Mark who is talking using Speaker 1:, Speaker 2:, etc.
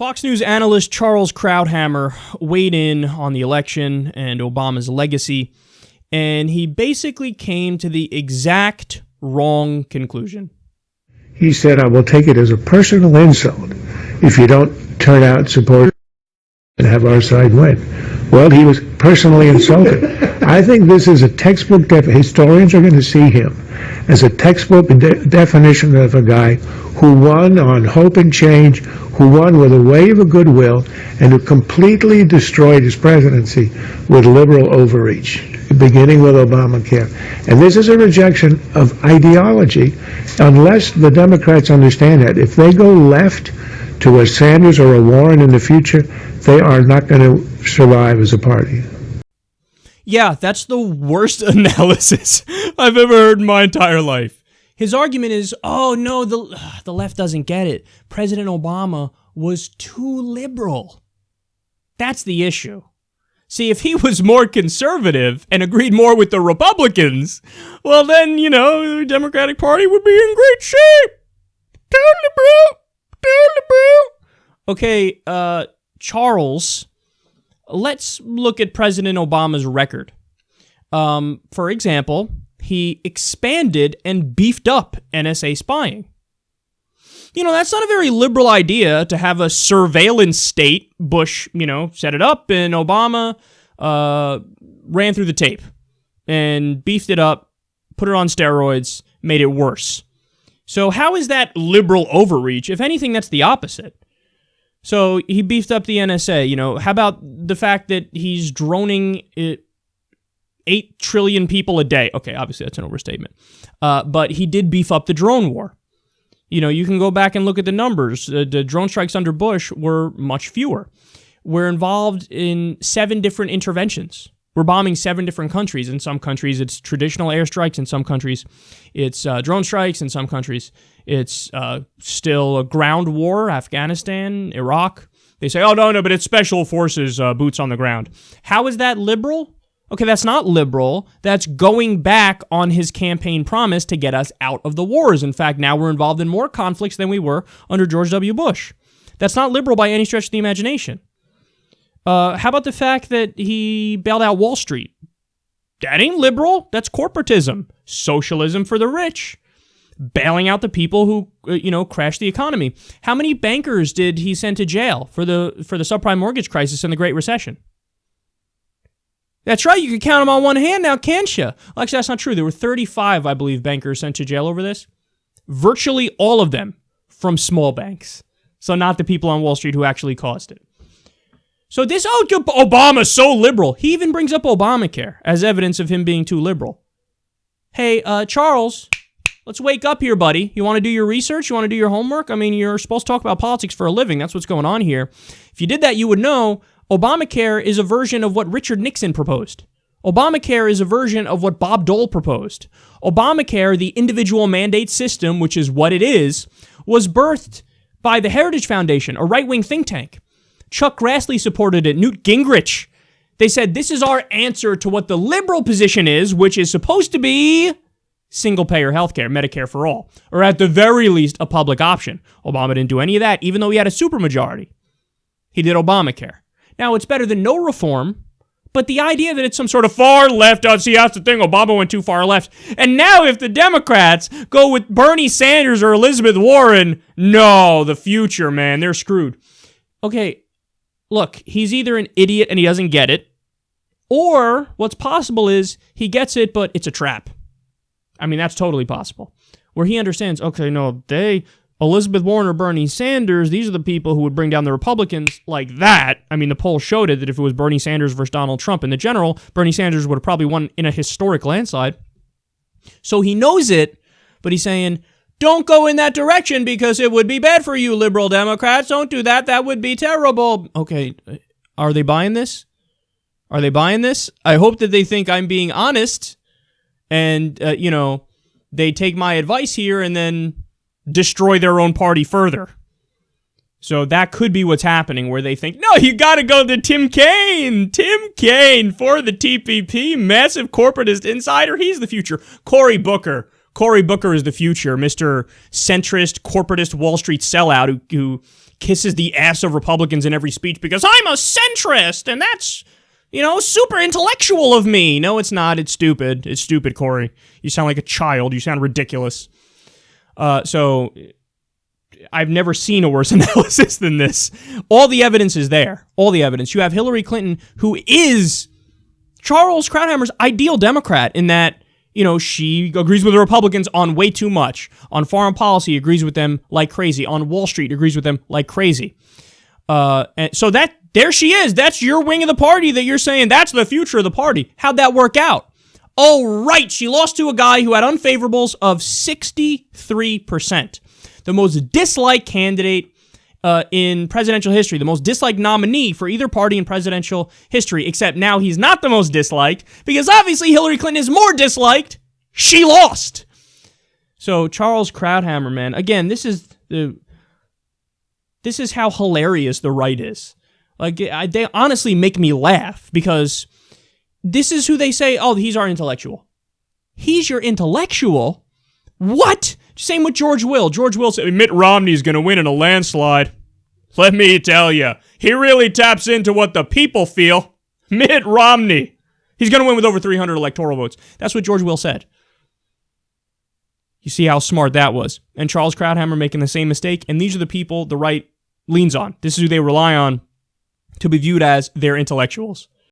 Speaker 1: Fox News analyst Charles Krauthammer weighed in on the election and Obama's legacy, and he basically came to the exact wrong conclusion.
Speaker 2: He said, I will take it as a personal insult if you don't turn out and support and have our side win. Well, he was personally insulted. I think this is a textbook, historians are going to see him as a textbook definition of a guy who won on hope and change, who won with a wave of goodwill, and who completely destroyed his presidency with liberal overreach, beginning with Obamacare. And this is a rejection of ideology, unless the Democrats understand that. If they go left to a Sanders or a Warren in the future, they are not going to survive as a party.
Speaker 1: Yeah, that's the worst analysis I've ever heard in my entire life. His argument is, oh no, the left doesn't get it. President Obama was too liberal. That's the issue. See, if he was more conservative and agreed more with the Republicans, well then, the Democratic Party would be in great shape. Totally, bro. Okay, Charles, let's look at President Obama's record. For example, he expanded and beefed up NSA spying. That's not a very liberal idea to have a surveillance state. Bush, set it up, and Obama ran through the tape and beefed it up, put it on steroids, made it worse. So how is that liberal overreach? If anything, that's the opposite. So he beefed up the NSA. How about the fact that he's droning 8 trillion people a day? Okay, obviously that's an overstatement. But he did beef up the drone war. You can go back and look at the numbers. The drone strikes under Bush were much fewer. We're involved in 7 different interventions. We're bombing 7 different countries. In some countries, it's traditional airstrikes. In some countries, it's drone strikes. In some countries, it's still a ground war, Afghanistan, Iraq. They say, oh, no, but it's special forces, boots on the ground. How is that liberal? Okay, that's not liberal. That's going back on his campaign promise to get us out of the wars. In fact, now we're involved in more conflicts than we were under George W. Bush. That's not liberal by any stretch of the imagination. How about the fact that he bailed out Wall Street? That ain't liberal. That's corporatism. Socialism for the rich. Bailing out the people who, crashed the economy. How many bankers did he send to jail for the subprime mortgage crisis and the Great Recession? That's right. You can count them on one hand now, can't you? Well, actually, that's not true. There were 35, I believe, bankers sent to jail over this. Virtually all of them from small banks. So not the people on Wall Street who actually caused it. So Obama's so liberal. He even brings up Obamacare as evidence of him being too liberal. Hey, Charles, let's wake up here, buddy. You want to do your research? You want to do your homework? I mean, you're supposed to talk about politics for a living. That's what's going on here. If you did that, you would know Obamacare is a version of what Richard Nixon proposed. Obamacare is a version of what Bob Dole proposed. Obamacare, the individual mandate system, which is what it is, was birthed by the Heritage Foundation, a right-wing think tank. Chuck Grassley supported it. Newt Gingrich. They said, this is our answer to what the liberal position is, which is supposed to be single-payer healthcare, Medicare for all, or at the very least, a public option. Obama didn't do any of that, even though he had a supermajority. He did Obamacare. Now, it's better than no reform, but the idea that it's some sort of far left, see, that's the thing, Obama went too far left. And now if the Democrats go with Bernie Sanders or Elizabeth Warren, no, the future, man, they're screwed. Okay, look, he's either an idiot and he doesn't get it, or what's possible is he gets it, but it's a trap. I mean, that's totally possible. Where he understands, okay, no, Elizabeth Warren or Bernie Sanders, these are the people who would bring down the Republicans like that. I mean, the poll showed it that if it was Bernie Sanders versus Donald Trump in the general, Bernie Sanders would have probably won in a historic landslide. So he knows it, but he's saying, don't go in that direction because it would be bad for you, liberal Democrats. Don't do that. That would be terrible. Okay, are they buying this? Are they buying this? I hope that they think I'm being honest and, they take my advice here and then destroy their own party further. So that could be what's happening, where they think, no, you got to go to Tim Kaine. Tim Kaine for the TPP, massive corporatist insider. He's the future. Cory Booker is the future, Mr. centrist, corporatist Wall Street sellout who kisses the ass of Republicans in every speech because I'm a centrist, and that's, super intellectual of me. No, it's not. It's stupid. It's stupid, Corey. You sound like a child. You sound ridiculous. So I've never seen a worse analysis than this. All the evidence is there. All the evidence. You have Hillary Clinton, who is Charles Krauthammer's ideal Democrat in that, she agrees with the Republicans on way too much. On foreign policy, agrees with them like crazy. On Wall Street, agrees with them like crazy. And so there she is. That's your wing of the party that you're saying that's the future of the party. How'd that work out? Oh, right. She lost to a guy who had unfavorables of 63%. The most disliked candidate in presidential history, the most disliked nominee for either party in presidential history, except now he's not the most disliked because obviously Hillary Clinton is more disliked. She lost. So Charles Krauthammer, man, again, this is how hilarious the right is. Like, they honestly make me laugh because this is who they say, oh, he's our intellectual. He's your intellectual? What? Same with George Will. George Will said, Mitt Romney's going to win in a landslide. Let me tell you, he really taps into what the people feel. Mitt Romney. He's going to win with over 300 electoral votes. That's what George Will said. You see how smart that was. And Charles Krauthammer making the same mistake. And these are the people the right leans on. This is who they rely on to be viewed as their intellectuals.